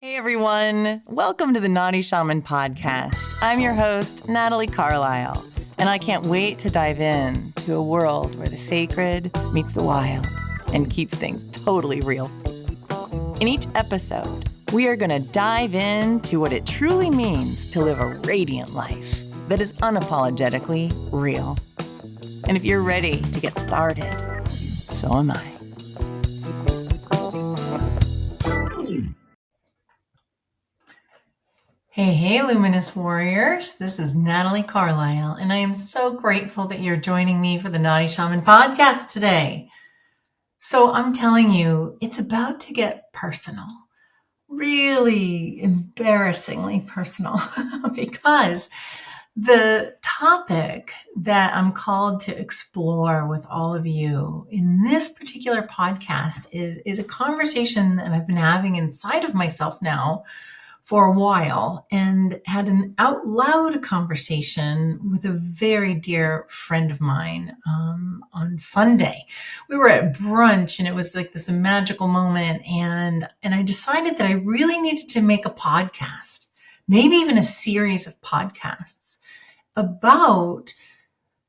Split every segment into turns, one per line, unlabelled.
Hey everyone, welcome to the Naughty Shaman podcast. I'm your host, Natalie Carlisle, and I can't wait to dive in to a world where the sacred meets the wild and keeps things totally real. In each episode, we are going to dive into what it truly means to live a radiant life that is unapologetically real. And if you're ready to get started, so am I. Hey, Luminous Warriors. This is Natalie Carlisle, and I am so grateful that you're joining me for the Naughty Shaman podcast today. So I'm telling you, it's about to get personal, really embarrassingly personal, because the topic that I'm called to explore with all of you in this particular podcast is a conversation that I've been having inside of myself now for a while, and had an out loud conversation with a very dear friend of mine on Sunday. We were at brunch and it was like this magical moment, and I decided that I really needed to make a podcast, maybe even a series of podcasts about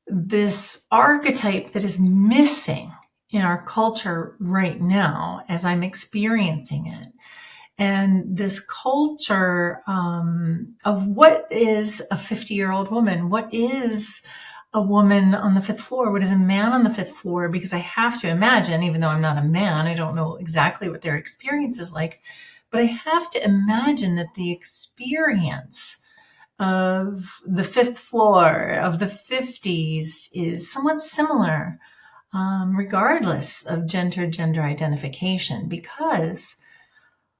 this archetype that is missing in our culture right now as I'm experiencing it. And this culture of what is a 50-year-old woman? What is a woman on the fifth floor? What is a man on the fifth floor? Because I have to imagine, even though I'm not a man, I don't know exactly what their experience is like, but I have to imagine that the experience of the fifth floor of the 50s is somewhat similar, regardless of gender identification, because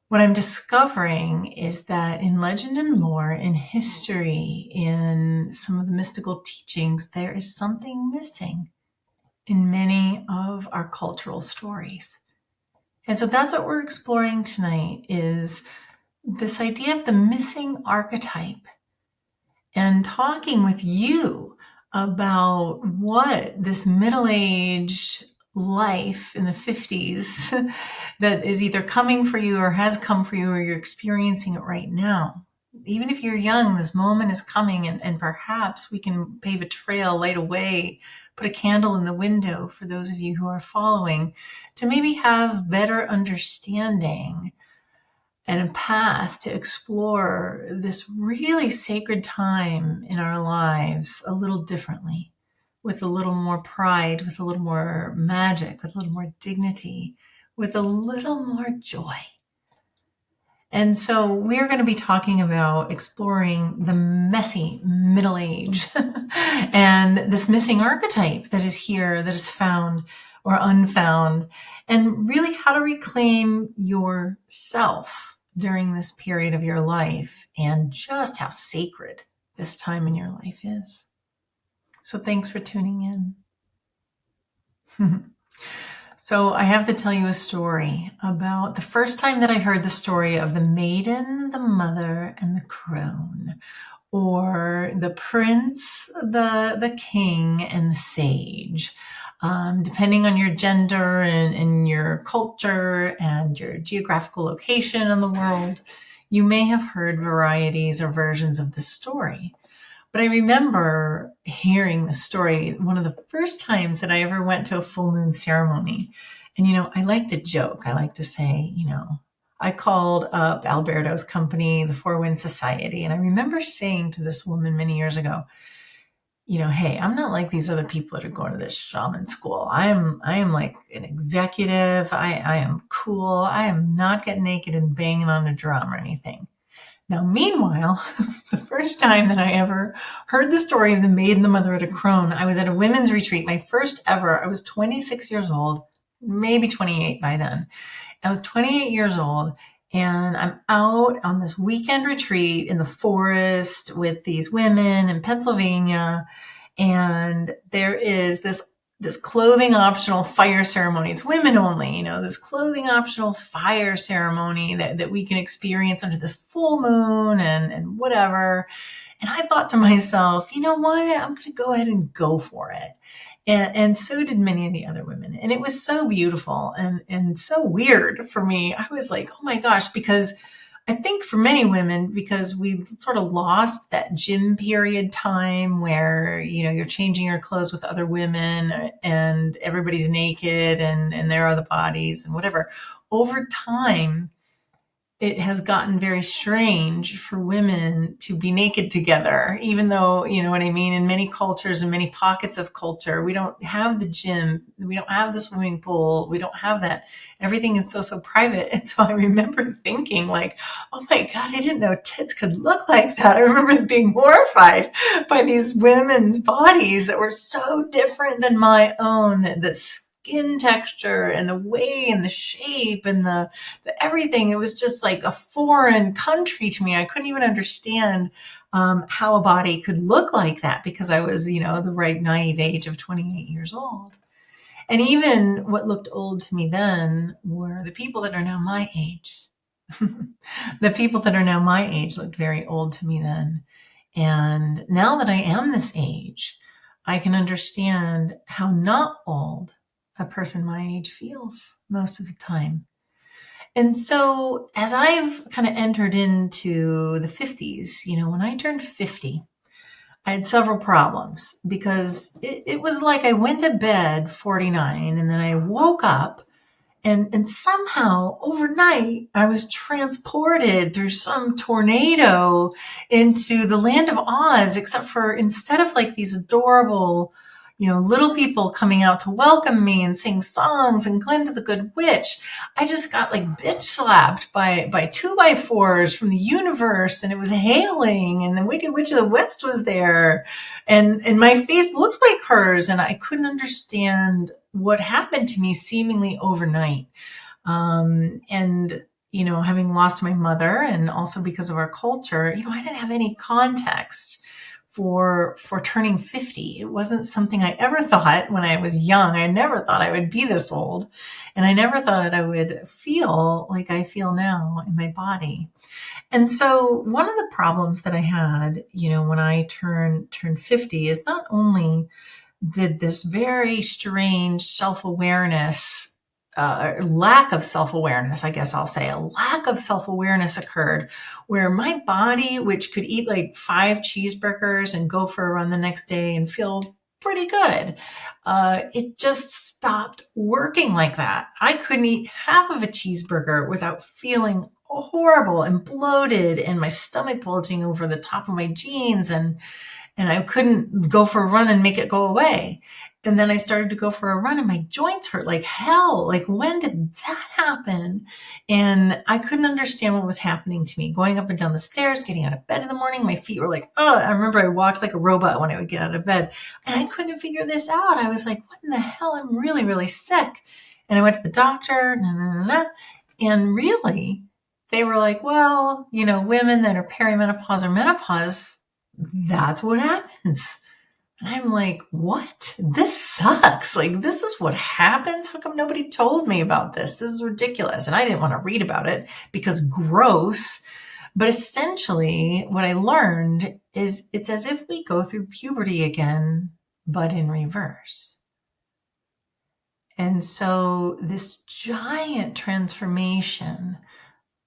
what I'm discovering is that in legend and lore, in history, in some of the mystical teachings, there is something missing in many of our cultural stories. And so that's what we're exploring tonight, is this idea of the missing archetype, and talking with you about what this middle-aged life in the 50s that is either coming for you or has come for you, or you're experiencing it right now. Even if you're young, this moment is coming, and perhaps we can pave a trail, light a way, put a candle in the window for those of you who are following, to maybe have better understanding and a path to explore this really sacred time in our lives a little differently, with a little more pride, with a little more magic, with a little more dignity, with a little more joy. And so we're going to be talking about exploring the messy middle age and this missing archetype that is here, that is found or unfound, and really how to reclaim yourself during this period of your life, and just how sacred this time in your life is. So thanks for tuning in. So I have to tell you a story about the first time that I heard the story of the maiden, the mother, and the crone, or the prince, the king, and the sage. Depending on your gender and your culture and your geographical location in the world, you may have heard varieties or versions of the story. But I remember hearing the story one of the first times that I ever went to a full moon ceremony. And, I like to joke. I like to say, I called up Alberto's company, the Four Wind Society. And I remember saying to this woman many years ago, hey, I'm not like these other people that are going to this shaman school. I am like an executive. I am cool. I am not getting naked and banging on a drum or anything. Now, meanwhile, the first time that I ever heard the story of the maiden, the mother, and the crone, I was at a women's retreat, my first ever. I was 26 years old, maybe 28 by then. I was 28 years old, and I'm out on this weekend retreat in the forest with these women in Pennsylvania, and there is this clothing optional fire ceremony. It's women only, this clothing optional fire ceremony that we can experience under this full moon and whatever. And I thought to myself, you know what? I'm going to go ahead and go for it. And so did many of the other women. And it was so beautiful and so weird for me. I was like, oh my gosh, because I think for many women, because we sort of lost that gym period time where, you're changing your clothes with other women and everybody's naked and there are the bodies and whatever. Over time, it has gotten very strange for women to be naked together, even though, you know what I mean, in many cultures and many pockets of culture, we don't have the gym, we don't have the swimming pool, we don't have that. Everything is so private. And so I remember thinking like, oh my God, I didn't know tits could look like that. I remember being horrified by these women's bodies that were so different than my own, the skin texture and the way and the shape and the everything. It was just like a foreign country to me. I couldn't even understand how a body could look like that because I was, the right naive age of 28 years old. And even what looked old to me then were the people that are now my age. The people that are now my age looked very old to me then. And now that I am this age, I can understand how not old a person my age feels most of the time. And so as I've kind of entered into the 50s, when I turned 50, I had several problems because it was like I went to bed 49 and then I woke up and somehow overnight I was transported through some tornado into the land of Oz, except for instead of like these adorable, little people coming out to welcome me and sing songs and Glinda the Good Witch, I just got like bitch slapped by 2x4s from the universe, and it was hailing, and the Wicked Witch of the West was there, and my face looked like hers, and I couldn't understand what happened to me seemingly overnight. And, having lost my mother and also because of our culture, I didn't have any context for turning 50. It wasn't something I ever thought when I was young. I never thought I would be this old. And I never thought I would feel like I feel now in my body. And so one of the problems that I had, when I turned 50 is not only did this very strange self-awareness, lack of self-awareness, I guess I'll say, a lack of self-awareness occurred where my body, which could eat like 5 cheeseburgers and go for a run the next day and feel pretty good, it just stopped working like that. I couldn't eat half of a cheeseburger without feeling horrible and bloated and my stomach bulging over the top of my jeans, and I couldn't go for a run and make it go away. And then I started to go for a run and my joints hurt like hell. Like, when did that happen? And I couldn't understand what was happening to me. Going up and down the stairs, getting out of bed in the morning, my feet were like, oh, I remember I walked like a robot when I would get out of bed. And I couldn't figure this out. I was like, what in the hell? I'm really, really sick. And I went to the doctor, and really, they were like, well, women that are perimenopause or menopause, that's what happens. And I'm like, what? This sucks. Like, this is what happens? How come nobody told me about this? This is ridiculous. And I didn't want to read about it because gross. But essentially, what I learned is it's as if we go through puberty again, but in reverse. And so this giant transformation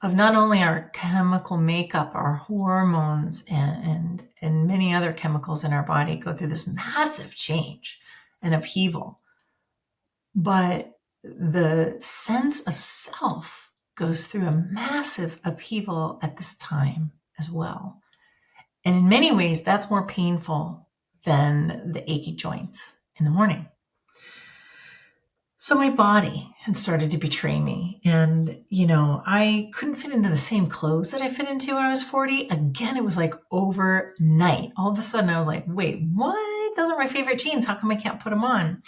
of not only our chemical makeup, our hormones, and many other chemicals in our body go through this massive change and upheaval. But the sense of self goes through a massive upheaval at this time as well. And in many ways, that's more painful than the achy joints in the morning. So my body had started to betray me, and, I couldn't fit into the same clothes that I fit into when I was 40. Again, it was like overnight. All of a sudden I was like, wait, what? Those are my favorite jeans. How come I can't put them on?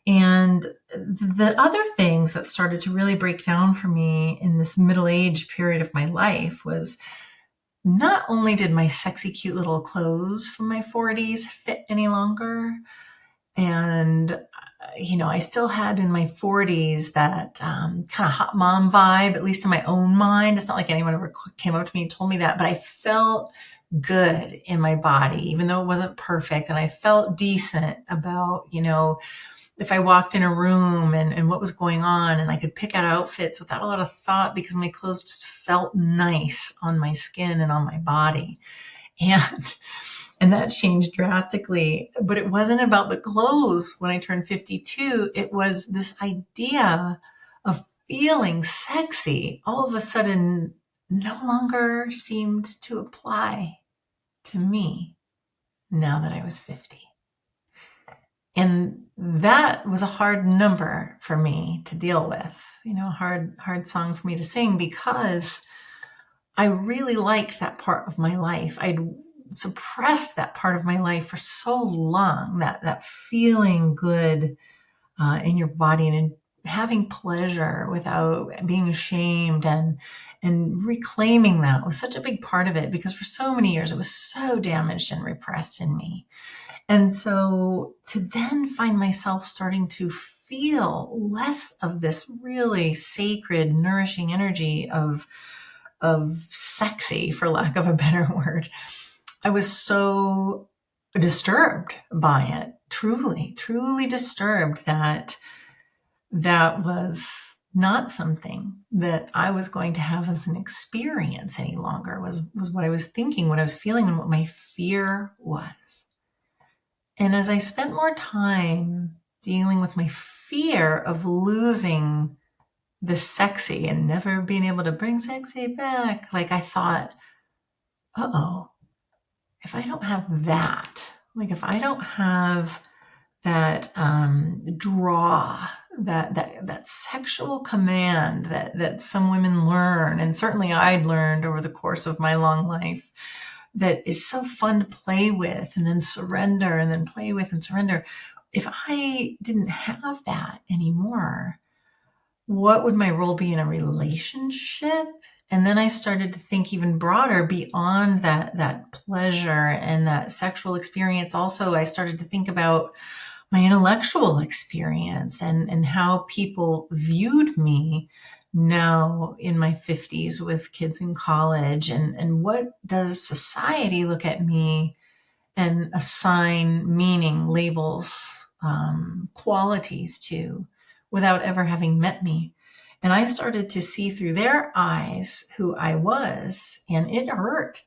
And the other things that started to really break down for me in this middle-age period of my life was not only did my sexy, cute little clothes from my 40s fit any longer, and I still had in my 40s that kind of hot mom vibe, at least in my own mind. It's not like anyone ever came up to me and told me that, but I felt good in my body, even though it wasn't perfect. And I felt decent about, if I walked in a room and what was going on, and I could pick out outfits without a lot of thought because my clothes just felt nice on my skin and on my body. And and that changed drastically. But it wasn't about the clothes when I turned 52. It was this idea of feeling sexy all of a sudden no longer seemed to apply to me now that I was 50. And that was a hard number for me to deal with, hard song for me to sing, because I really liked that part of my life. I'd suppressed that part of my life for so long, that feeling good in your body and in having pleasure without being ashamed, and reclaiming that was such a big part of it, because for so many years it was so damaged and repressed in me. And so to then find myself starting to feel less of this really sacred, nourishing energy of sexy, for lack of a better word, I was so disturbed by it, truly, truly disturbed that that was not something that I was going to have as an experience any longer, was what I was thinking, what I was feeling, and what my fear was. And as I spent more time dealing with my fear of losing the sexy and never being able to bring sexy back, I thought, if I don't have that, if I don't have that draw, that sexual command that some women learn, and certainly I'd learned over the course of my long life, that is so fun to play with and then surrender, and then play with and surrender. If I didn't have that anymore, what would my role be in a relationship? And then I started to think even broader beyond that pleasure and that sexual experience. Also, I started to think about my intellectual experience and how people viewed me now in my 50s with kids in college, and what does society look at me and assign meaning, labels, qualities to, without ever having met me. And I started to see through their eyes who I was, and it hurt.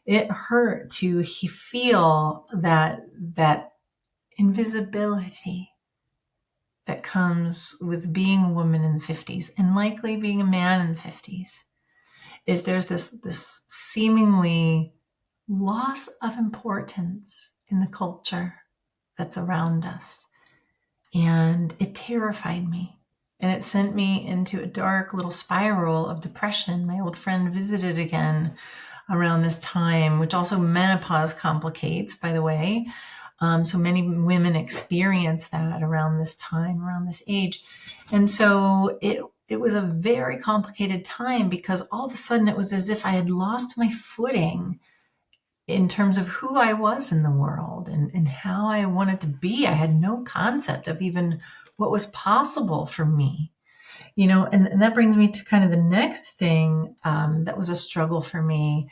It hurt to feel that invisibility that comes with being a woman in the 50s, and likely being a man in the 50s, is there's this seemingly loss of importance in the culture that's around us. And it terrified me. And it sent me into a dark little spiral of depression. My old friend visited again around this time, which also menopause complicates, by the way. So many women experience that around this time, around this age. And so it was a very complicated time, because all of a sudden it was as if I had lost my footing in terms of who I was in the world and how I wanted to be. I had no concept of even what was possible for me, and that brings me to kind of the next thing that was a struggle for me,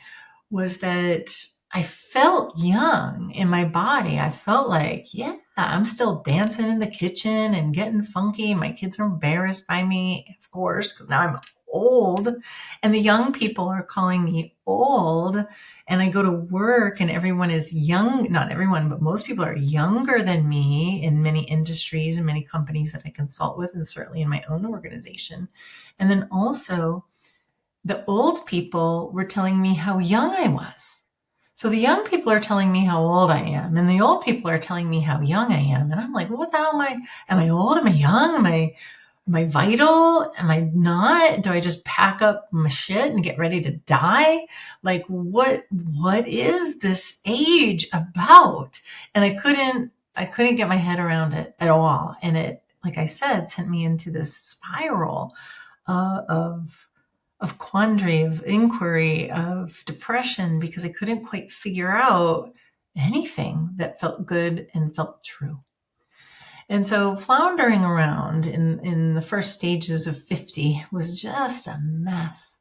was that I felt young in my body. I felt like, yeah, I'm still dancing in the kitchen and getting funky. My kids are embarrassed by me, of course, because now I'm old, and the young people are calling me old. And I go to work and everyone is young. Not everyone, but most people are younger than me in many industries and many companies that I consult with, and certainly in my own organization. And then also, the old people were telling me how young I was. So the young people are telling me how old I am, and the old people are telling me how young I am. And I'm like, what the hell am I? Am I old? Am I young? Am I vital? Am I not? Do I just pack up my shit and get ready to die? What is this age about? And I couldn't get my head around it at all. And it, like I said, sent me into this spiral of quandary, of inquiry, of depression, because I couldn't quite figure out anything that felt good and felt true. And so floundering around in the first stages of 50 was just a mess,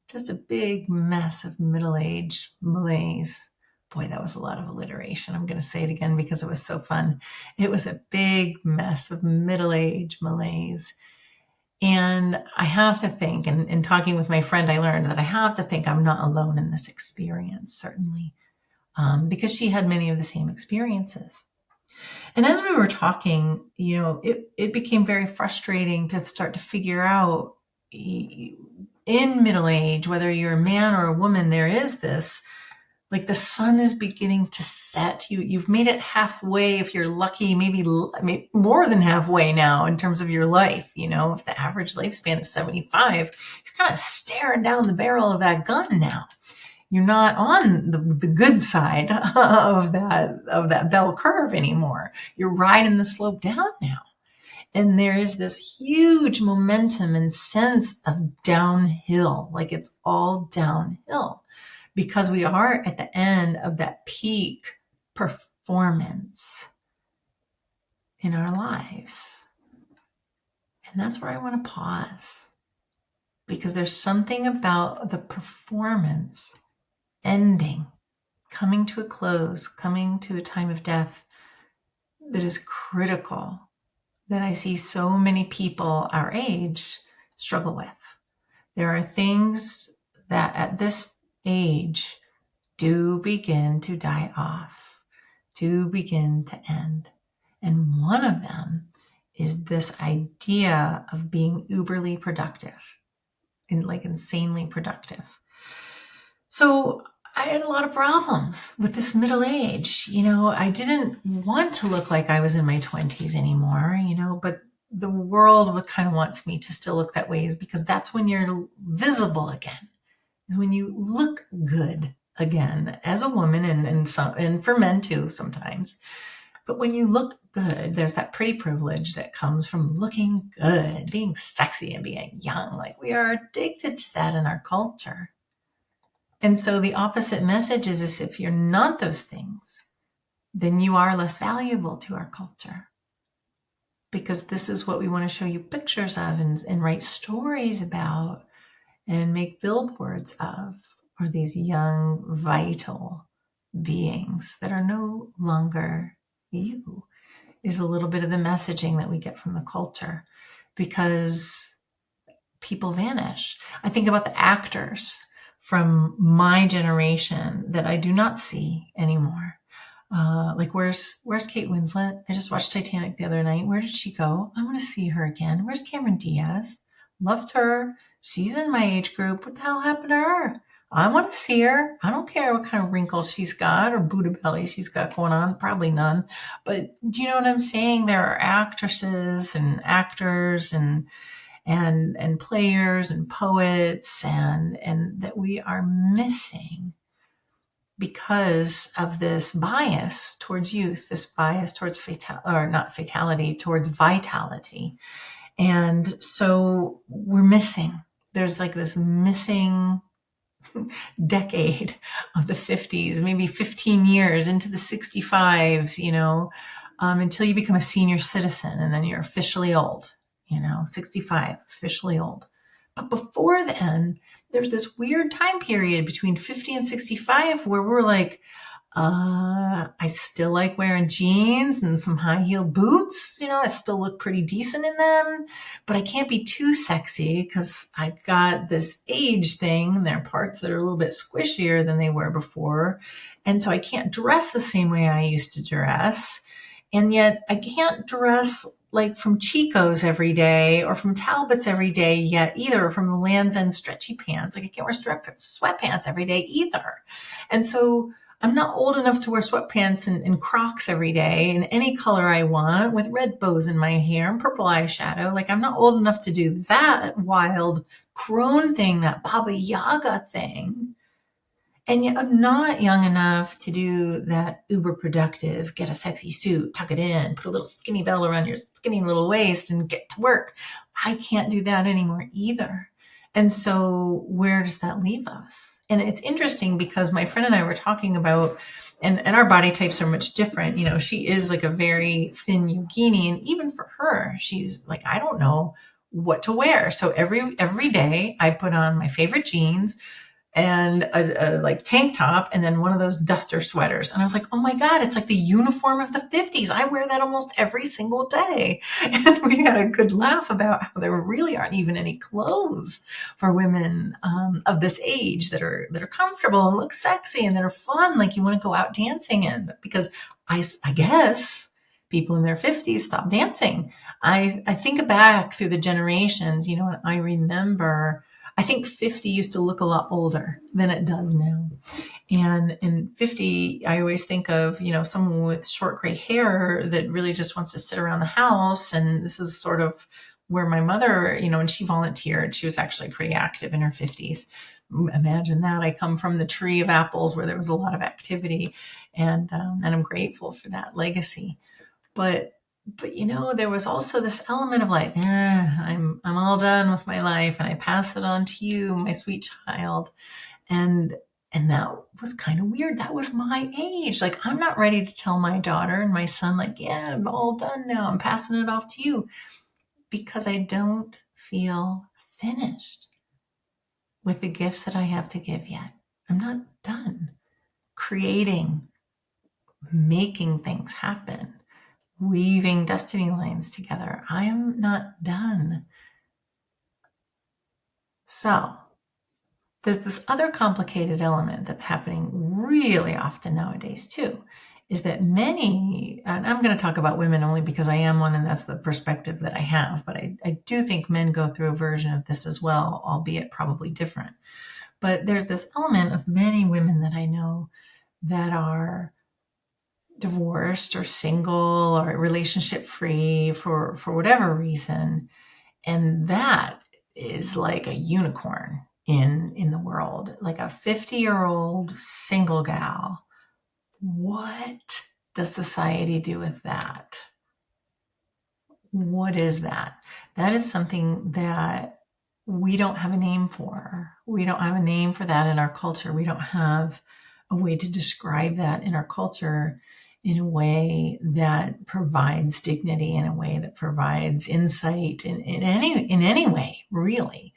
just a big mess of middle-age malaise, Boy, that was a lot of alliteration. I'm going to say it again because it was so fun. It was a big mess of middle-aged malaise. And I have to think, and in talking with my friend, I learned that I have to think I'm not alone in this experience, certainly, because she had many of the same experiences. And as we were talking, it became very frustrating to start to figure out in middle age, whether you're a man or a woman, there is this, like the sun is beginning to set. You've made it halfway, if you're lucky, maybe more than halfway now in terms of your life. If the average lifespan is 75, you're kind of staring down the barrel of that gun now. You're not on the good side of that bell curve anymore. You're riding the slope down now. And there is this huge momentum and sense of downhill, like it's all downhill, because we are at the end of that peak performance in our lives. And that's where I want to pause, because there's something about the performance ending, coming to a close, coming to a time of death that is critical, that I see so many people our age struggle with. There are things that at this age do begin to die off, do begin to end. And one of them is this idea of being uberly productive, and like insanely productive. So I had a lot of problems with this middle age. I didn't want to look like I was in my 20s anymore, but the world kind of wants me to still look that way, is because that's when you're visible again, is when you look good again as a woman, and for men too sometimes. But when you look good, there's that pretty privilege that comes from looking good and being sexy and being young. Like, we are addicted to that in our culture. And so the opposite message is if you're not those things, then you are less valuable to our culture. Because this is what we want to show you pictures of and write stories about and make billboards of, are these young, vital beings that are no longer you, is a little bit of the messaging that we get from the culture, because people vanish. I think about the actors from my generation that I do not see anymore. Like, where's Kate Winslet? I just watched Titanic the other night. Where did she go? I want to see her again. Where's Cameron Diaz? Loved her. She's in my age group. What the hell happened to her? I want to see her. I don't care what kind of wrinkles she's got or Buddha belly she's got going on. Probably none. But do you know what I'm saying? There are actresses and actors and players and poets and that we are missing because of this bias towards youth, this bias towards towards vitality. And so we're missing. There's like this missing decade of the 50s, maybe 15 years into the 65s, until you become a senior citizen, and then you're officially old. 65, officially old. But before then, there's this weird time period between 50 and 65 where we're like, I still like wearing jeans and some high heel boots. I still look pretty decent in them, but I can't be too sexy because I got this age thing. There are parts that are a little bit squishier than they were before. And so I can't dress the same way I used to dress. And yet I can't dress like from Chico's every day or from Talbot's every day yet either, or from the Land's End stretchy pants. Like, I can't wear sweatpants every day either. And so I'm not old enough to wear sweatpants and Crocs every day in any color I want with red bows in my hair and purple eyeshadow. Like, I'm not old enough to do that wild crone thing, that Baba Yaga thing. And yet I'm not young enough to do that uber productive, get a sexy suit, tuck it in, put a little skinny belt around your skinny little waist and get to work. I can't do that anymore either. And so where does that leave us? And it's interesting because my friend and I were talking about, and our body types are much different. She is like a very thin yogini. And even for her, she's like, I don't know what to wear. So every day I put on my favorite jeans, and a like tank top and then one of those duster sweaters. And I was like, oh my God, it's like the uniform of the 50s. I wear that almost every single day. And we had a good laugh about how there really aren't even any clothes for women of this age that are comfortable and look sexy and that are fun. Like you want to go out dancing in, because I guess people in their 50s stopped dancing. I think back through the generations, you know, and I remember, I think 50 used to look a lot older than it does now. And in 50, I always think of, you know, someone with short gray hair that really just wants to sit around the house. And this is sort of where my mother, you know, when she volunteered, she was actually pretty active in her 50s. Imagine that. I come from the tree of apples where there was a lot of activity, and I'm grateful for that legacy. But you know, there was also this element of like, I'm all done with my life, and I pass it on to you, my sweet child. And that was kind of weird. That was my age. Like, I'm not ready to tell my daughter and my son, like, yeah, I'm all done now, I'm passing it off to you, because I don't feel finished with the gifts that I have to give yet. I'm not done creating, making things happen, weaving destiny lines together. I am not done. So there's this other complicated element that's happening really often nowadays too, is that many, and I'm going to talk about women only because I am one and that's the perspective that I have, but I do think men go through a version of this as well, albeit probably different. But there's this element of many women that I know that are divorced or single or relationship free for whatever reason, and that is like a unicorn in the world, like a 50-year-old single gal. What does society do with that? What is that? That is something that we don't have a name for. We don't have a name for that in our culture. We don't have a way to describe that in our culture in a way that provides dignity, in a way that provides insight in any way, really.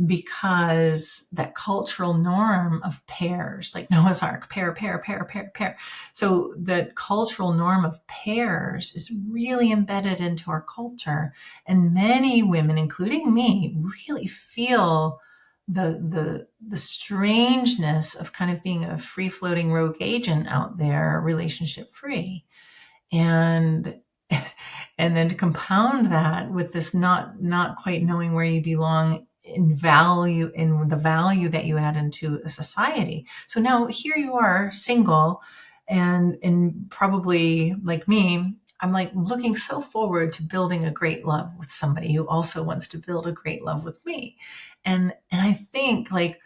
Because that cultural norm of pairs, like Noah's Ark, pair. So the cultural norm of pairs is really embedded into our culture. And many women, including me, really feel the strangeness of kind of being a free-floating rogue agent out there, relationship free. And then to compound that with this not quite knowing where you belong in the value that you add into a society. So now here you are, single, and probably like me, I'm like looking so forward to building a great love with somebody who also wants to build a great love with me. And I think like,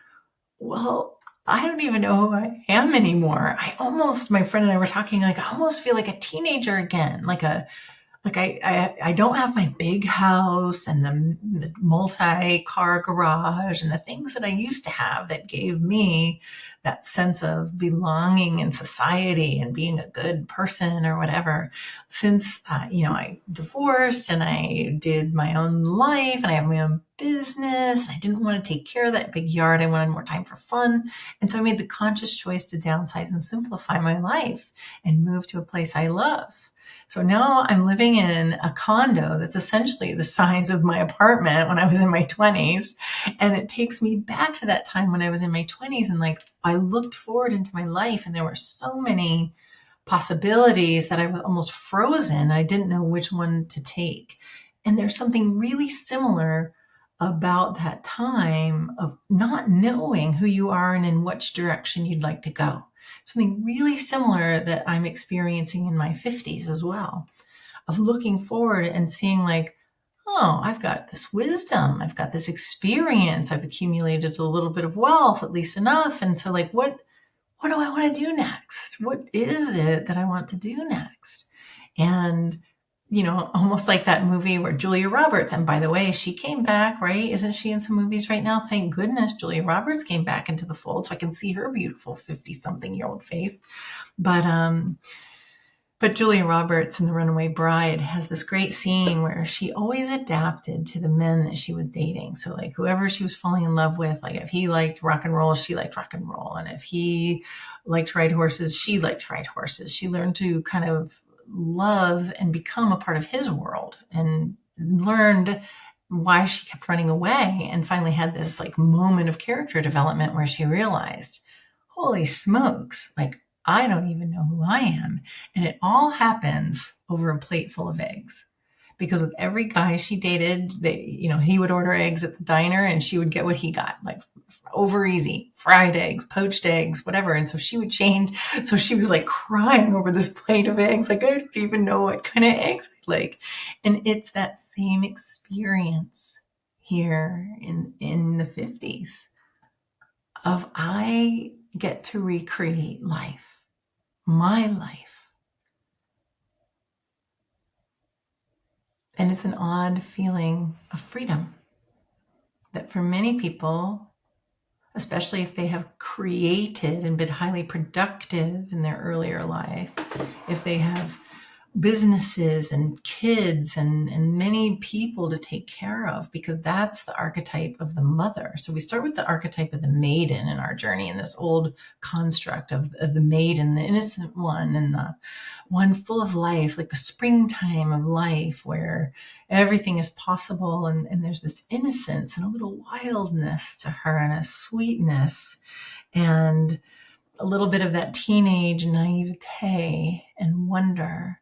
well, I don't even know who I am anymore. My friend and I were talking, like, I almost feel like a teenager again, like I don't have my big house and the multi-car garage and the things that I used to have that gave me that sense of belonging in society and being a good person or whatever. Since, I divorced and I did my own life and I have my own business, and I didn't want to take care of that big yard. I wanted more time for fun. And so I made the conscious choice to downsize and simplify my life and move to a place I love. So now I'm living in a condo that's essentially the size of my apartment when I was in my 20s. And it takes me back to that time when I was in my 20s. And like, I looked forward into my life and there were so many possibilities that I was almost frozen. I didn't know which one to take. And there's something really similar about that time of not knowing who you are and in which direction you'd like to go. Something really similar that I'm experiencing in my 50s as well, of looking forward and seeing like, oh, I've got this wisdom, I've got this experience, I've accumulated a little bit of wealth, at least enough. And so like, what do I want to do next? What is it that I want to do next? And almost like that movie where Julia Roberts, and by the way, she came back, right? Isn't she in some movies right now? Thank goodness Julia Roberts came back into the fold so I can see her beautiful 50-something-year-old face. But But Julia Roberts in The Runaway Bride has this great scene where she always adapted to the men that she was dating. So like whoever she was falling in love with, like if he liked rock and roll, she liked rock and roll. And if he liked to ride horses, she liked to ride horses. She learned to kind of love and become a part of his world and learned why she kept running away, and finally had this like moment of character development where she realized, holy smokes, like I don't even know who I am. And it all happens over a plate full of eggs. Because with every guy she dated, he would order eggs at the diner and she would get what he got, like over easy, fried eggs, poached eggs, whatever. And so she would change. So she was like crying over this plate of eggs. Like, I don't even know what kind of eggs I like. And it's that same experience here in the 50s of I get to recreate life, my life. And it's an odd feeling of freedom that for many people, especially if they have created and been highly productive in their earlier life, if they have businesses and kids and many people to take care of, because that's the archetype of the mother. So we start with the archetype of the maiden in our journey, in this old construct of the maiden, the innocent one, and the one full of life, like the springtime of life where everything is possible. And there's this innocence and a little wildness to her and a sweetness and a little bit of that teenage naivete and wonder.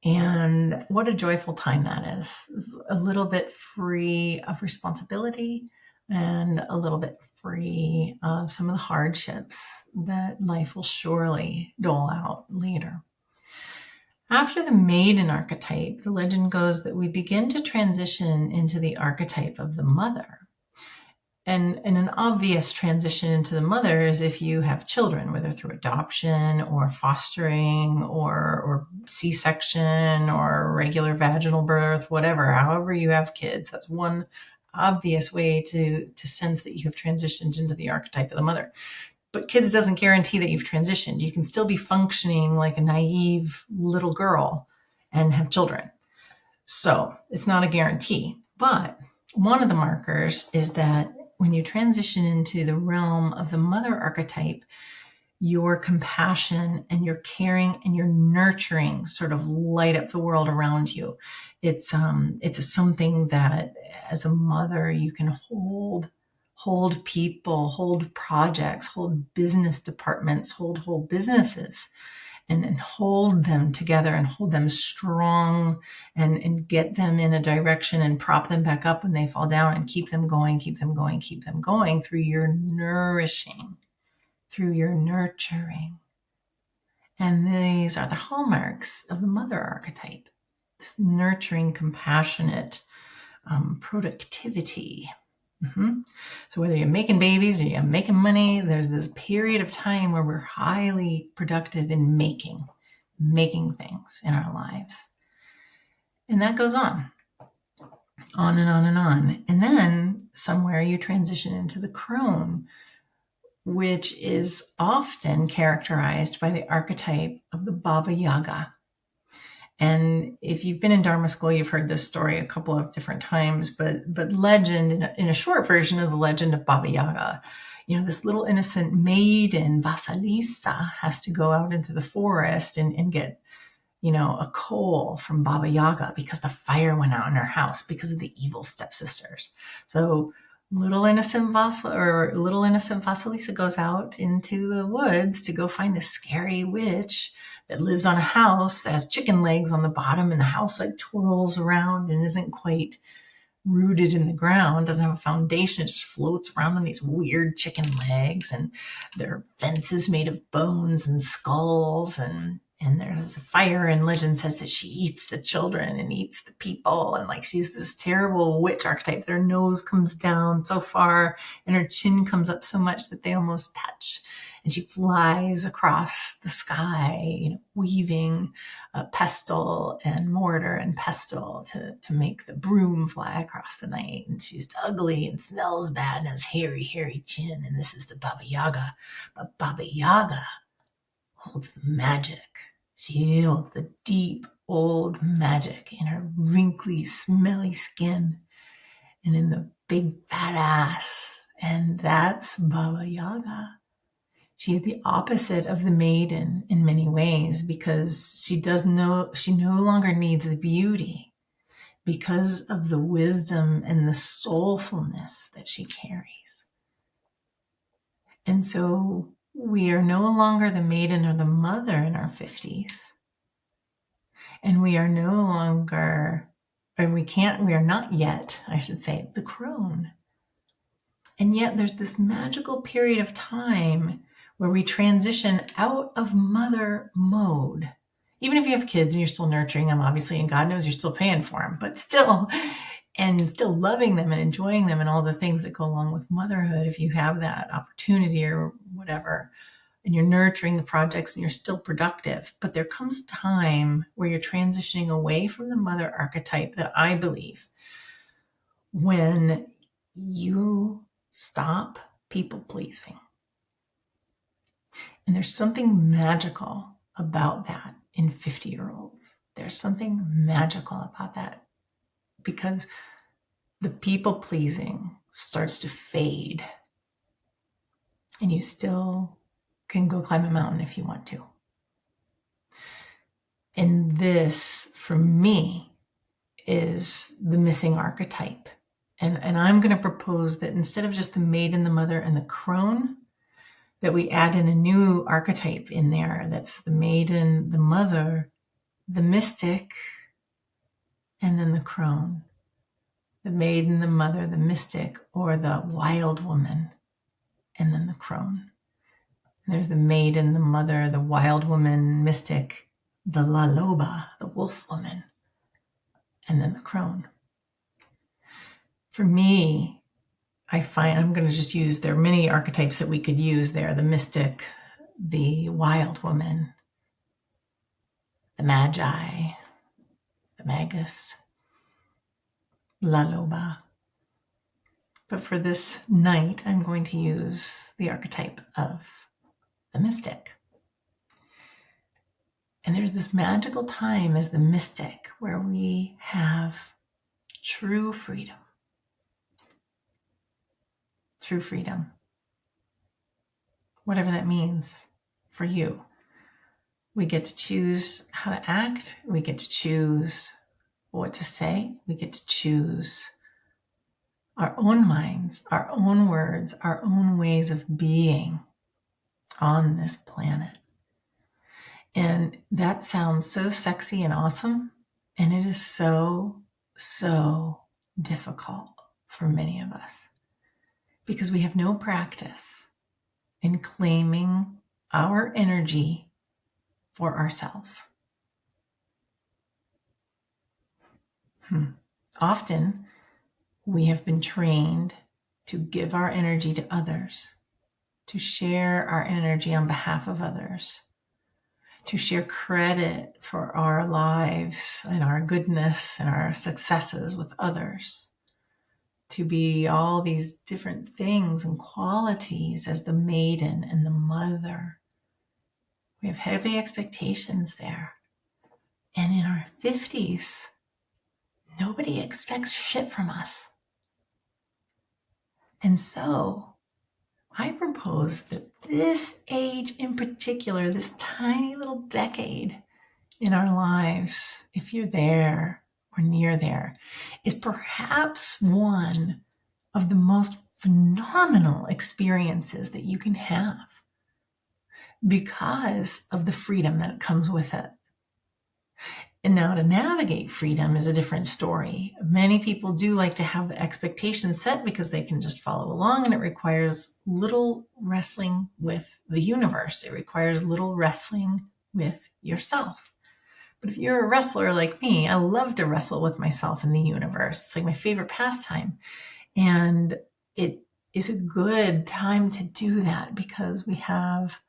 And what a joyful time that is. It's a little bit free of responsibility and a little bit free of some of the hardships that life will surely dole out later. After the maiden archetype, the legend goes that we begin to transition into the archetype of the mother. And an obvious transition into the mother is if you have children, whether through adoption or fostering or C-section or regular vaginal birth, whatever, however you have kids. That's one obvious way to sense that you have transitioned into the archetype of the mother. But kids doesn't guarantee that you've transitioned. You can still be functioning like a naive little girl and have children. So it's not a guarantee. But one of the markers is that when you transition into the realm of the mother archetype, your compassion and your caring and your nurturing sort of light up the world around you. It's something that as a mother you can hold people, hold projects, hold business departments, hold whole businesses, and hold them together and hold them strong and get them in a direction and prop them back up when they fall down and keep them going through your nourishing, through your nurturing. And these are the hallmarks of the mother archetype, this nurturing, compassionate productivity. So whether you're making babies or you're making money, there's this period of time where we're highly productive in making things in our lives. And that goes on and on and on. And then somewhere you transition into the crone, which is often characterized by the archetype of the Baba Yaga. And if you've been in Dharma school, you've heard this story a couple of different times, but legend, in a short version of the legend of Baba Yaga, this little innocent maiden, Vasalisa, has to go out into the forest and get, a coal from Baba Yaga because the fire went out in her house because of the evil stepsisters. So little innocent Vasilisa goes out into the woods to go find the scary witch that lives on a house that has chicken legs on the bottom, and the house like twirls around and isn't quite rooted in the ground, doesn't have a foundation, it just floats around on these weird chicken legs, and there are fences made of bones and skulls, and there's a fire, and legend says that she eats the children and eats the people, and like she's this terrible witch archetype. Her nose comes down so far and her chin comes up so much that they almost touch, and she flies across the sky, weaving pestle and mortar and pestle to make the broom fly across the night. And she's ugly and smells bad and has hairy chin, and this is the Baba Yaga. But Baba Yaga holds the magic. She holds the deep, old magic in her wrinkly, smelly skin and in the big fat ass. And that's Baba Yaga. She is the opposite of the maiden in many ways because she no longer needs the beauty because of the wisdom and the soulfulness that she carries. And so we are no longer the maiden or the mother in our 50s. And we are no longer, we are not yet, I should say, the crone. And yet there's this magical period of time where we transition out of mother mode. Even if you have kids and you're still nurturing them, obviously, and God knows you're still paying for them, but still, and still loving them and enjoying them and all the things that go along with motherhood, if you have that opportunity or whatever, and you're nurturing the projects and you're still productive. But there comes a time where you're transitioning away from the mother archetype that I believe when you stop people pleasing. And there's something magical about that in 50-year-olds. There's something magical about that because the people pleasing starts to fade and you still can go climb a mountain if you want to. And this, for me, is the missing archetype. And I'm going to propose that instead of just the maiden, the mother, and the crone, that we add in a new archetype in there. That's the maiden, the mother, the mystic, and then the crone. The maiden, the mother, the mystic, or the wild woman, and then the crone. And there's the maiden, the mother, the wild woman, mystic, the la loba, the wolf woman, and then the crone. For me, I find I'm going to just use, there are many archetypes that we could use there. The mystic, the wild woman, the magi, the magus, la loba. But for this night, I'm going to use the archetype of the mystic. And there's this magical time as the mystic where we have true freedom. True freedom. Whatever that means for you. We get to choose how to act. We get to choose what to say. We get to choose our own minds, our own words, our own ways of being on this planet. And that sounds so sexy and awesome. And it is so, so difficult for many of us because we have no practice in claiming our energy for ourselves. Often we have been trained to give our energy to others, to share our energy on behalf of others, to share credit for our lives and our goodness and our successes with others, to be all these different things and qualities as the maiden and the mother. We have heavy expectations there. And in our 50s, nobody expects shit from us. And so I propose that this age in particular, this tiny little decade in our lives, if you're there or near there, is perhaps one of the most phenomenal experiences that you can have because of the freedom that comes with it. And now to navigate freedom is a different story. Many people do like to have the expectations set because they can just follow along, and it requires little wrestling with the universe. It requires little wrestling with yourself. But if you're a wrestler like me, I love to wrestle with myself and the universe. It's like my favorite pastime. And it is a good time to do that because we have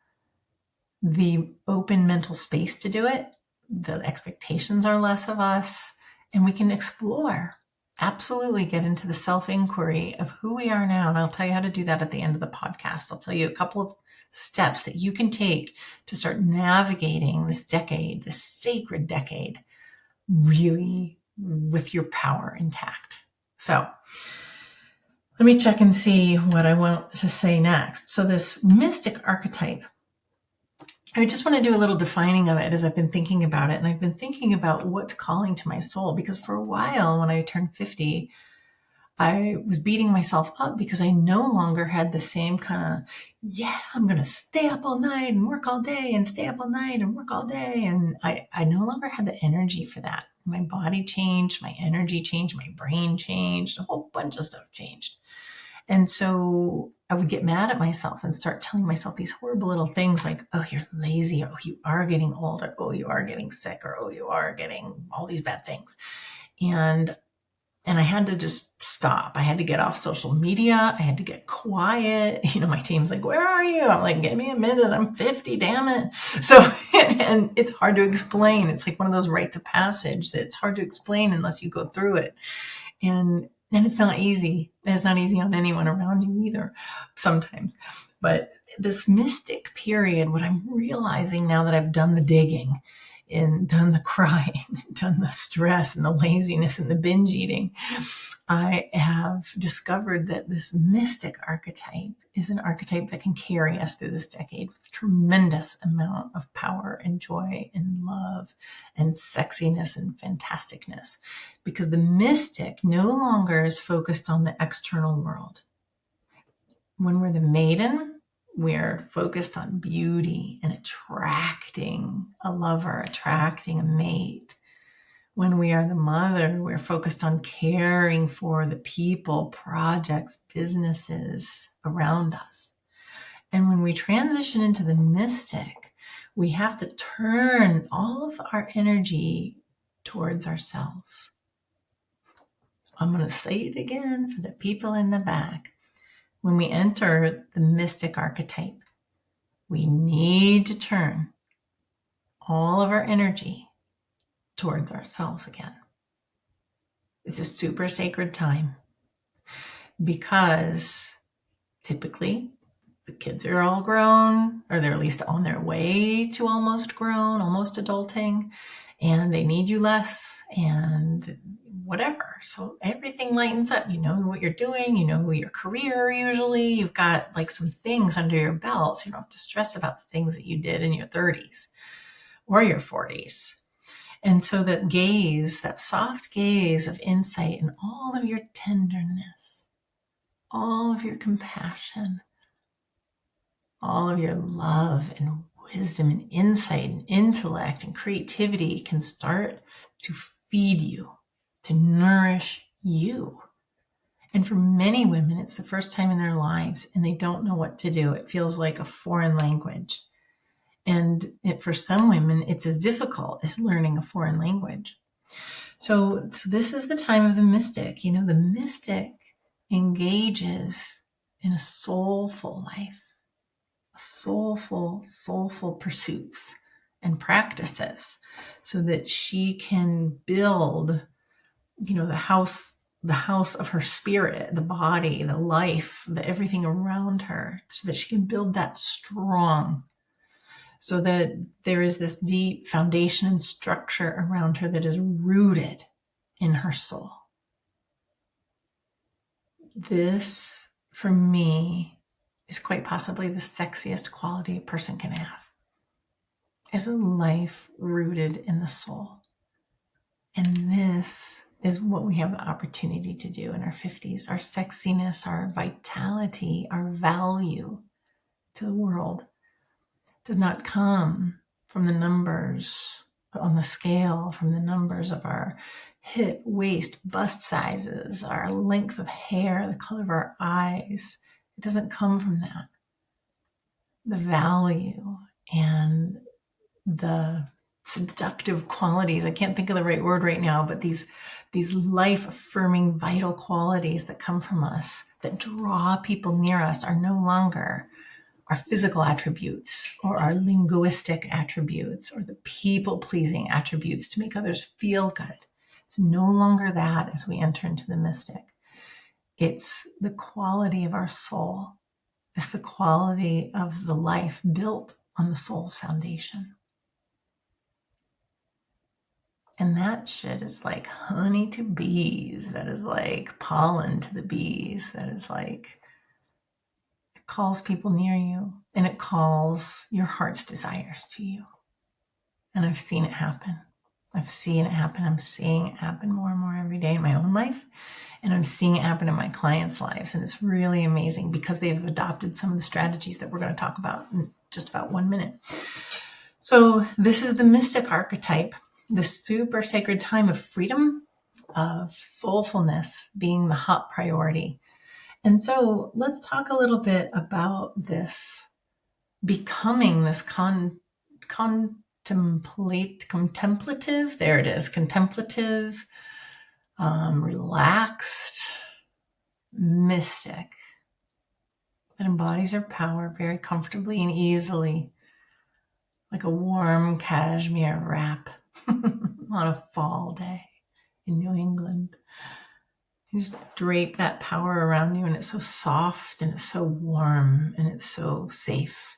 the open mental space to do it. The expectations are less of us, and we can explore, absolutely get into the self-inquiry of who we are now. And I'll tell you how to do that at the end of the podcast. I'll tell you a couple of steps that you can take to start navigating this decade, this sacred decade, really with your power intact. So let me check and see what I want to say next. So this mystic archetype, I just want to do a little defining of it as I've been thinking about it. And I've been thinking about what's calling to my soul, because for a while when I turned 50, I was beating myself up because I no longer had the same kind of, I'm going to stay up all night and work all day and stay up all night and work all day. And I no longer had the energy for that. My body changed, my energy changed, my brain changed, a whole bunch of stuff changed. And so I would get mad at myself and start telling myself these horrible little things like, oh, you're lazy, or oh, you are getting old, or oh, you are getting sick, or oh, you are getting all these bad things. And I had to just stop. I had to get off social media. I had to get quiet. My team's like, where are you? I'm like, give me a minute. I'm 50, damn it. So, and it's hard to explain. It's like one of those rites of passage that it's hard to explain unless you go through it. And it's not easy. It's not easy on anyone around you either, sometimes. But this mystic period, what I'm realizing now that I've done the digging and done the crying, done the stress and the laziness and the binge eating, I have discovered that this mystic archetype is an archetype that can carry us through this decade with tremendous amount of power and joy and love and sexiness and fantasticness, because the mystic no longer is focused on the external world. When we're the maiden, we're focused on beauty and attracting a lover, attracting a mate. When we are the mother, we're focused on caring for the people, projects, businesses around us. And when we transition into the mystic, we have to turn all of our energy towards ourselves. I'm going to say it again for the people in the back. When we enter the mystic archetype, we need to turn all of our energy towards ourselves again. It's a super sacred time because typically the kids are all grown, or they're at least on their way to almost grown, almost adulting, and they need you less and whatever. So everything lightens up. You know what you're doing, you know your career usually, you've got like some things under your belt, so you don't have to stress about the things that you did in your 30s or your 40s. And so that gaze, that soft gaze of insight and all of your tenderness, all of your compassion, all of your love and wisdom and insight and intellect and creativity can start to feed you, to nourish you. And for many women, it's the first time in their lives and they don't know what to do. It feels like a foreign language. And for some women, it's as difficult as learning a foreign language. So this is the time of the mystic. The mystic engages in a soulful life, soulful pursuits and practices, so that she can build, the house of her spirit, the body, the life, everything around her, so that she can build that strong, so that there is this deep foundation and structure around her that is rooted in her soul. This, for me, is quite possibly the sexiest quality a person can have, is a life rooted in the soul. And this is what we have the opportunity to do in our 50s. Our sexiness, our vitality, our value to the world does not come from the numbers on the scale, from the numbers of our hip, waist, bust sizes, our length of hair, the color of our eyes. It doesn't come from that. The value and the seductive qualities, I can't think of the right word right now, but these life-affirming, vital qualities that come from us, that draw people near us, are no longer our physical attributes or our linguistic attributes or the people-pleasing attributes to make others feel good. It's no longer that as we enter into the mystic. It's the quality of our soul It's the quality of the life built on the soul's foundation. And that shit is like honey to bees. That is like pollen to the bees. That is like, it calls people near you, and it calls your heart's desires to you. And I've seen it happen. I'm seeing it happen more and more every day in my own life. And I'm seeing it happen in my clients' lives. And it's really amazing because they've adopted some of the strategies that we're going to talk about in just about 1 minute. So this is the mystic archetype, the super sacred time of freedom, of soulfulness being the hot priority. And so let's talk a little bit about this becoming this contemplative, there it is, contemplative, relaxed mystic that embodies her power very comfortably and easily, like a warm cashmere wrap on a fall day in New England. You just drape that power around you, and it's so soft and it's so warm and it's so safe.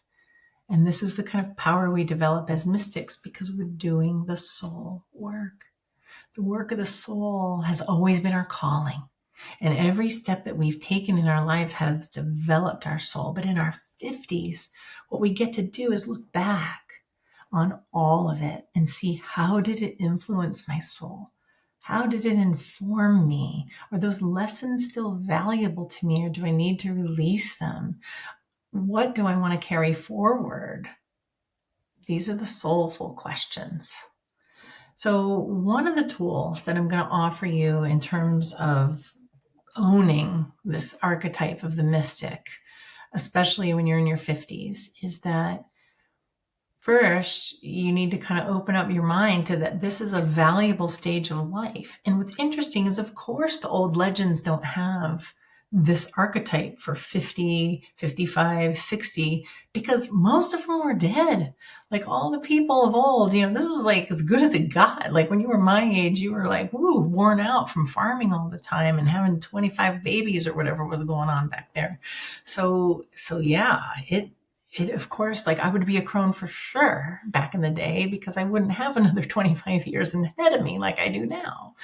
And this is the kind of power we develop as mystics because we're doing the soul work. The work of the soul has always been our calling. And every step that we've taken in our lives has developed our soul. But in our 50s, what we get to do is look back on all of it and see, how did it influence my soul? How did it inform me? Are those lessons still valuable to me, or do I need to release them? What do I want to carry forward? These are the soulful questions. So one of the tools that I'm going to offer you in terms of owning this archetype of the mystic, especially when you're in your 50s, is that first, you need to kind of open up your mind to that this is a valuable stage of life. And what's interesting is, of course, the old legends don't have this archetype for 50, 55, 60, because most of them were dead. Like all the people of old, this was like as good as it got. Like when you were my age, you were like, woo, worn out from farming all the time and having 25 babies or whatever was going on back there. So yeah, it of course, like I would be a crone for sure back in the day, because I wouldn't have another 25 years ahead of me like I do now.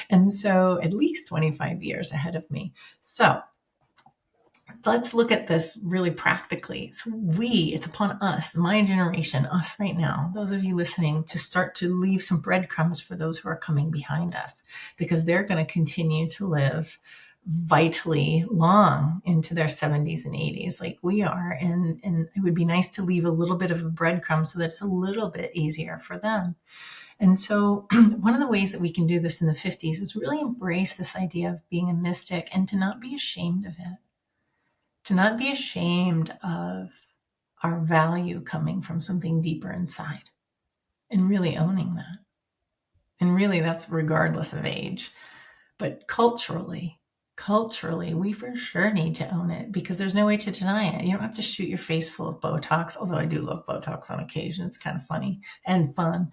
And so at least 25 years ahead of me. So let's look at this really practically. So it's upon us, my generation, us right now, those of you listening, to start to leave some breadcrumbs for those who are coming behind us, because they're going to continue to live vitally long into their 70s and 80s like we are, and it would be nice to leave a little bit of a breadcrumb so that it's a little bit easier for them. And so one of the ways that we can do this in the 50s is really embrace this idea of being a mystic and to not be ashamed of it, to not be ashamed of our value coming from something deeper inside, and really owning that. And really, that's regardless of age. But culturally, we for sure need to own it, because there's no way to deny it. You don't have to shoot your face full of Botox, although I do love Botox on occasion. It's kind of funny and fun,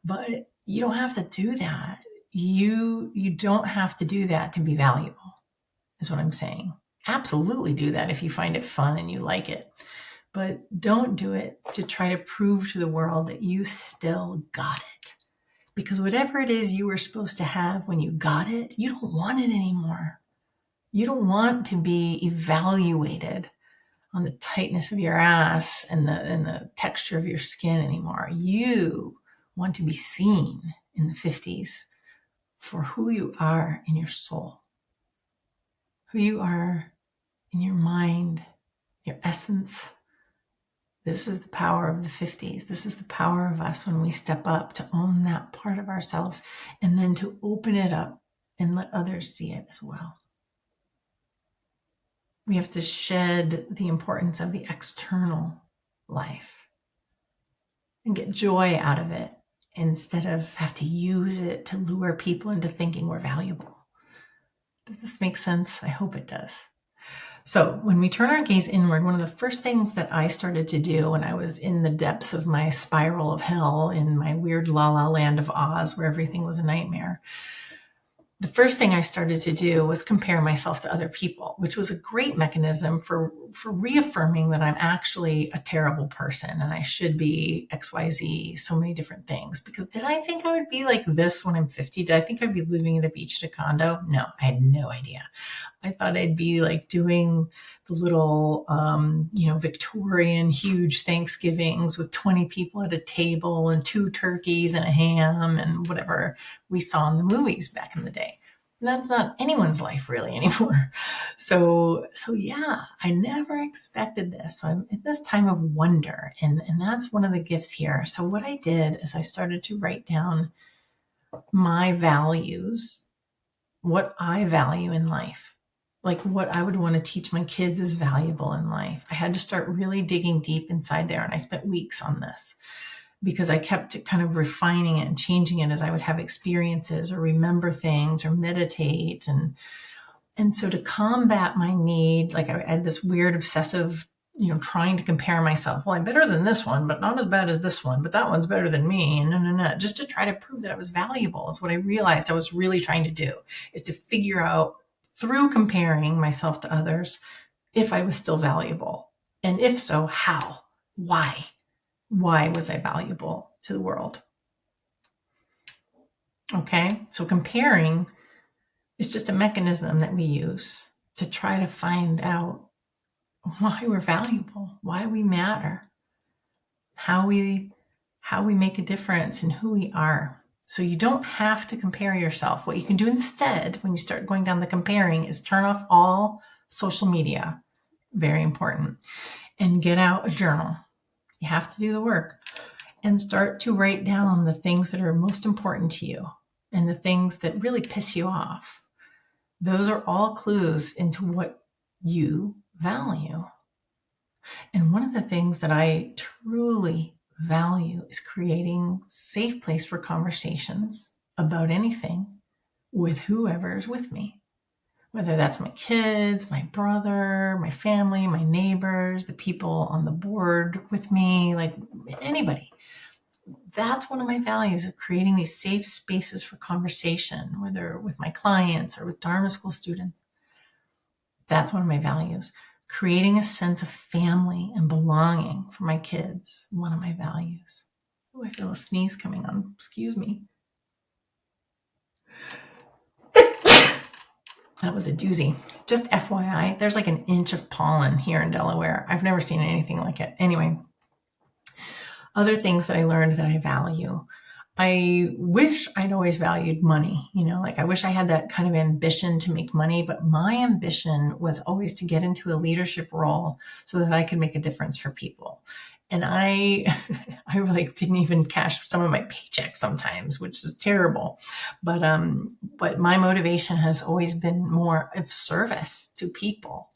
but you don't have to do that. You don't have to do that to be valuable, is what I'm saying. Absolutely do that if you find it fun and you like it, but don't do it to try to prove to the world that you still got it. Because whatever it is you were supposed to have when you got it, you don't want it anymore. You don't want to be evaluated on the tightness of your ass and the texture of your skin anymore. You want to be seen in the 50s for who you are in your soul, who you are in your mind, your essence. This is the power of the 50s. This is the power of us when we step up to own that part of ourselves, and then to open it up and let others see it as well. We have to shed the importance of the external life and get joy out of it, instead of have to use it to lure people into thinking we're valuable. Does this make sense? I hope it does. So when we turn our gaze inward, one of the first things that I started to do when I was in the depths of my spiral of hell, in my weird la la land of Oz where everything was a nightmare, the first thing I started to do was compare myself to other people, which was a great mechanism for reaffirming that I'm actually a terrible person and I should be XYZ, so many different things. Because did I think I would be like this when I'm 50? Did I think I'd be living at a beach in a condo? No, I had no idea. I thought I'd be like doing the little, Victorian huge Thanksgivings with 20 people at a table and 2 turkeys and a ham and whatever we saw in the movies back in the day. And that's not anyone's life really anymore. So yeah, I never expected this. So I'm in this time of wonder, and that's one of the gifts here. So what I did is I started to write down my values, what I value in life, like what I would want to teach my kids is valuable in life. I had to start really digging deep inside there. And I spent weeks on this because I kept kind of refining it and changing it as I would have experiences or remember things or meditate. And so to combat my need, like I had this weird obsessive, trying to compare myself. Well, I'm better than this one, but not as bad as this one, but that one's better than me. And no, just to try to prove that I was valuable is what I realized I was really trying to do, is to figure out through comparing myself to others if I was still valuable. And if so, how? Why? Why was I valuable to the world? Okay, so comparing is just a mechanism that we use to try to find out why we're valuable, why we matter, how we make a difference in who we are. So you don't have to compare yourself. What you can do instead when you start going down the comparing is turn off all social media. Very important. And get out a journal. You have to do the work and start to write down the things that are most important to you and the things that really piss you off. Those are all clues into what you value. And one of the things that I truly value is creating a safe place for conversations about anything with whoever's with me. Whether that's my kids, my brother, my family, my neighbors, the people on the board with me, like anybody. That's one of my values, of creating these safe spaces for conversation, whether with my clients or with Dharma school students. That's one of my values. Creating a sense of family and belonging for my kids, one of my values. Oh, I feel a sneeze coming on. Excuse me. That was a doozy. Just FYI, there's like an inch of pollen here in Delaware. I've never seen anything like it. Anyway, other things that I learned that I value. I wish I'd always valued money. Like I wish I had that kind of ambition to make money, but my ambition was always to get into a leadership role so that I could make a difference for people. And I like didn't even cash some of my paychecks sometimes, which is terrible. But my motivation has always been more of service to people.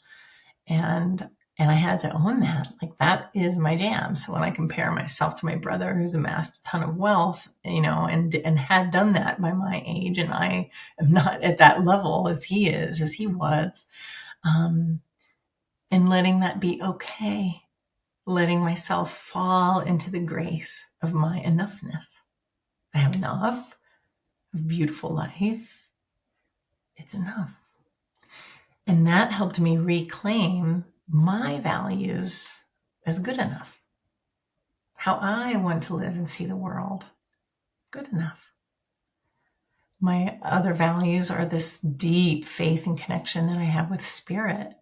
And I had to own that. Like that is my jam. So when I compare myself to my brother who's amassed a ton of wealth, and had done that by my age, and I am not at that level as he was, and letting that be okay. Letting myself fall into the grace of my enoughness. I have enough, a beautiful life. It's enough. And that helped me reclaim my values as good enough. How I want to live and see the world. Good enough. My other values are this deep faith and connection that I have with spirit.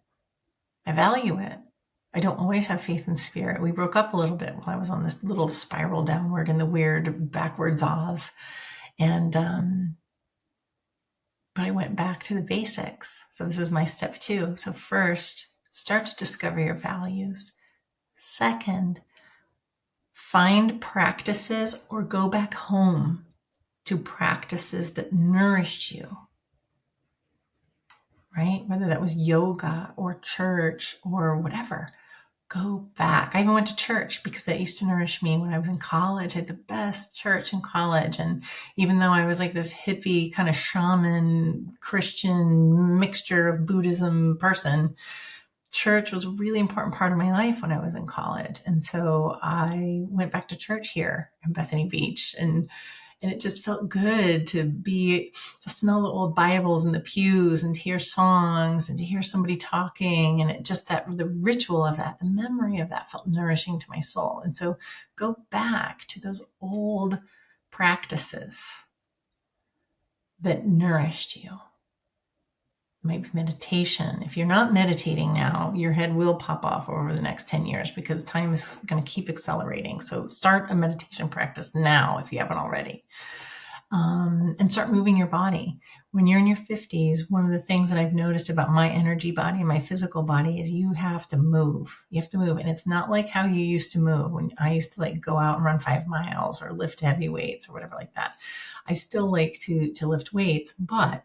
I value it. I don't always have faith in spirit. We broke up a little bit while I was on this little spiral downward in the weird backwards Oz. And, but I went back to the basics. So this is my step 2. So first, start to discover your values. Second, find practices or go back home to practices that nourished you. Right? Whether that was yoga or church or whatever. Go back. I even went to church because that used to nourish me when I was in college. I had the best church in college. And even though I was like this hippie kind of shaman, Christian mixture of Buddhism person, church was a really important part of my life when I was in college. And so I went back to church here in Bethany Beach. And And it just felt good to smell the old Bibles in the pews and to hear songs and to hear somebody talking. And it just the ritual of that, the memory of that felt nourishing to my soul. And so go back to those old practices that nourished you. Maybe meditation. If you're not meditating now, your head will pop off over the next 10 years because time is going to keep accelerating. So start a meditation practice now if you haven't already. And start moving your body. When you're in your 50s, one of the things that I've noticed about my energy body and my physical body is you have to move. You have to move. And it's not like how you used to move when I used to like go out and run 5 miles or lift heavy weights or whatever like that. I still like to lift weights, but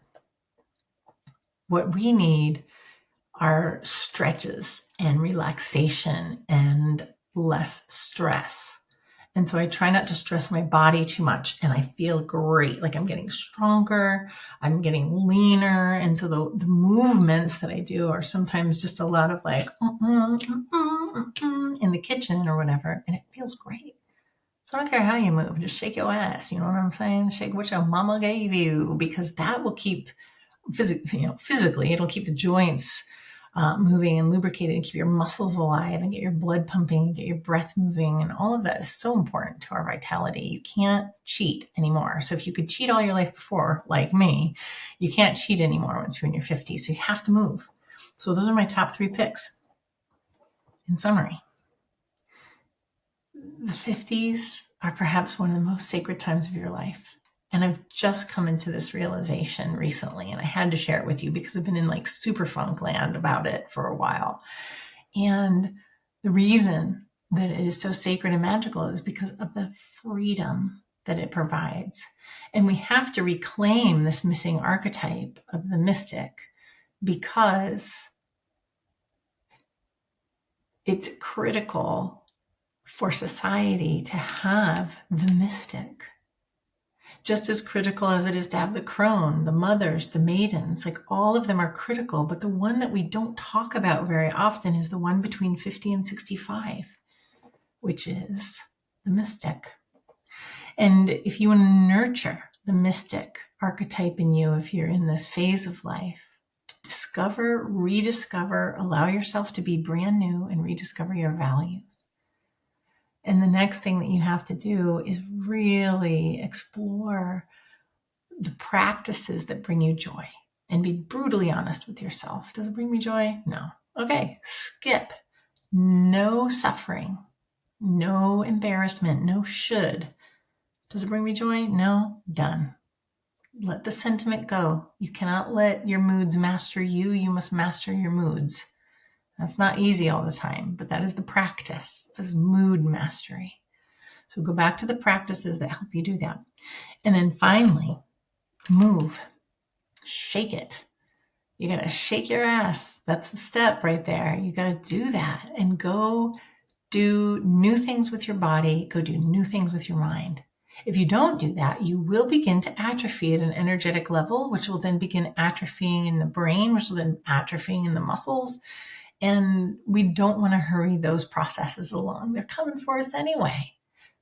what we need are stretches and relaxation and less stress. And so I try not to stress my body too much, and I feel great. Like I'm getting stronger, I'm getting leaner. And so the movements that I do are sometimes just a lot of like in the kitchen or whatever, and it feels great. So I don't care how you move, just shake your ass. You know what I'm saying? Shake what your mama gave you, because that will keep physically, it'll keep the joints moving and lubricated and keep your muscles alive and get your blood pumping and get your breath moving. And all of that is so important to our vitality. You can't cheat anymore. So if you could cheat all your life before, like me, you can't cheat anymore once you're in your 50s. So you have to move. So those are my top 3 picks. In summary, the 50s are perhaps one of the most sacred times of your life. And I've just come into this realization recently, and I had to share it with you because I've been in like super funk land about it for a while. And the reason that it is so sacred and magical is because of the freedom that it provides. And we have to reclaim this missing archetype of the mystic because it's critical for society to have the mystic. Just as critical as it is to have the crone, the mothers, the maidens, like all of them are critical. But the one that we don't talk about very often is the one between 50 and 65, which is the mystic. And if you want to nurture the mystic archetype in you, if you're in this phase of life, to discover, rediscover, allow yourself to be brand new and rediscover your values. And the next thing that you have to do is really explore the practices that bring you joy and be brutally honest with yourself. Does it bring me joy? No. Okay, skip. No suffering, no embarrassment, no should. Does it bring me joy? No. Done. Let the sentiment go. You cannot let your moods master you. You must master your moods. That's not easy all the time, but that is the practice, is mood mastery. So go back to the practices that help you do that. And then finally, move. Shake it. You got to shake your ass. That's the step right there. You got to do that and go do new things with your body. Go do new things with your mind. If you don't do that, you will begin to atrophy at an energetic level, which will then begin atrophying in the brain, which will then atrophying in the muscles. And we don't want to hurry those processes along. They're coming for us anyway.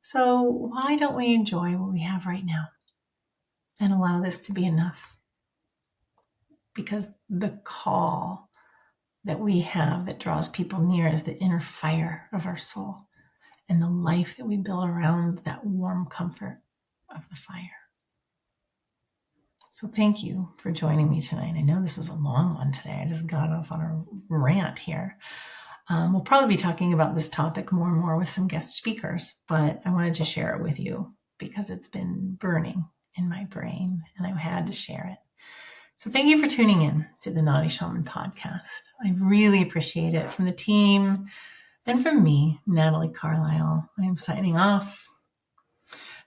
So why don't we enjoy what we have right now and allow this to be enough? Because the call that we have that draws people near is the inner fire of our soul and the life that we build around that warm comfort of the fire. So thank you for joining me tonight. I know this was a long one today. I just got off on a rant here. We'll probably be talking about this topic more and more with some guest speakers, but I wanted to share it with you because it's been burning in my brain and I had to share it. So thank you for tuning in to the Naughty Shaman podcast. I really appreciate it. From the team and from me, Natalie Carlisle, I am signing off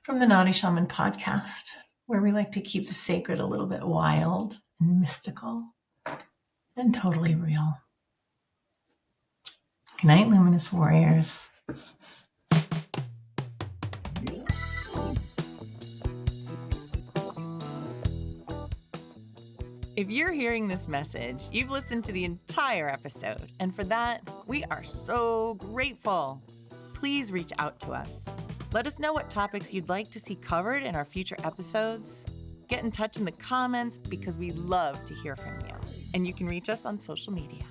from the Naughty Shaman podcast, where we like to keep the sacred a little bit wild and mystical and totally real. Good night, luminous warriors. If you're hearing this message, you've listened to the entire episode, and for that, we are so grateful. Please reach out to us. Let us know what topics you'd like to see covered in our future episodes. Get in touch in the comments because we love to hear from you. And you can reach us on social media.